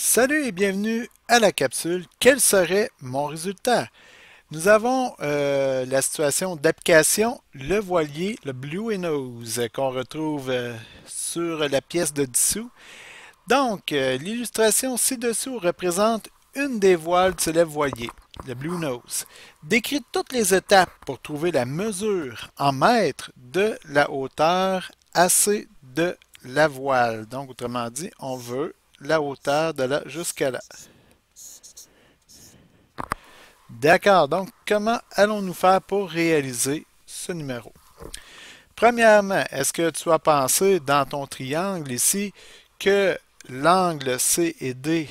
Salut et bienvenue à la capsule. Quel serait mon résultat? Nous avons la situation d'application, le voilier, le Blue Nose, qu'on retrouve sur la pièce de dessous. Donc, l'illustration ci-dessous représente une des voiles de ce lève-voilier, le Blue Nose. Décrit toutes les étapes pour trouver la mesure en mètres de la hauteur AC de la voile. Donc, autrement dit, on veut la hauteur de là jusqu'à là. D'accord, donc comment allons-nous faire pour réaliser ce numéro? Premièrement, est-ce que tu as pensé dans ton triangle ici que l'angle C et D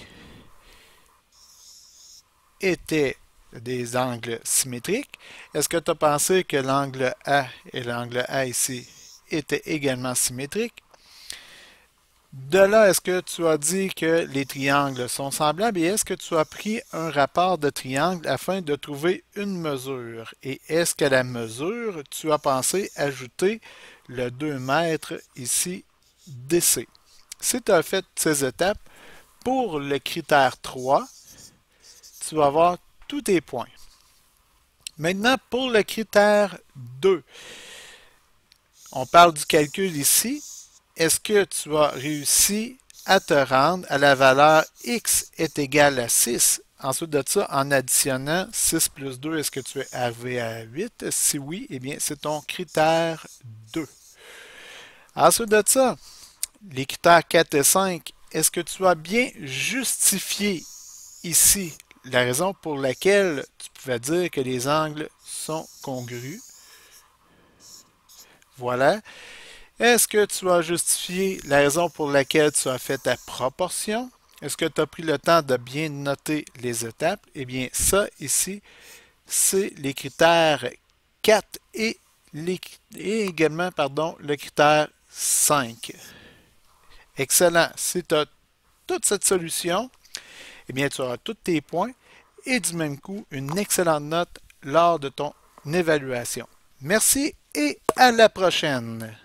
étaient des angles symétriques? Est-ce que tu as pensé que l'angle A et l'angle A ici étaient également symétriques? De là, est-ce que tu as dit que les triangles sont semblables et est-ce que tu as pris un rapport de triangle afin de trouver une mesure? Et est-ce qu'à la mesure, tu as pensé ajouter le 2 mètres ici DC? Si tu as fait ces étapes, pour le critère 3, tu vas avoir tous tes points. Maintenant, pour le critère 2, on parle du calcul ici. Est-ce que tu as réussi à te rendre à la valeur x est égal à 6? Ensuite de ça, en additionnant 6 plus 2, est-ce que tu es arrivé à 8? Si oui, eh bien, c'est ton critère 2. Ensuite de ça, les critères 4 et 5, est-ce que tu as bien justifié ici la raison pour laquelle tu pouvais dire que les angles sont congrus? Voilà. Est-ce que tu as justifié la raison pour laquelle tu as fait ta proportion? Est-ce que tu as pris le temps de bien noter les étapes? Eh bien, ça ici, c'est les critères 4 et également le critère 5. Excellent. Si tu as toute cette solution, eh bien, tu auras tous tes points et du même coup, une excellente note lors de ton évaluation. Merci et à la prochaine.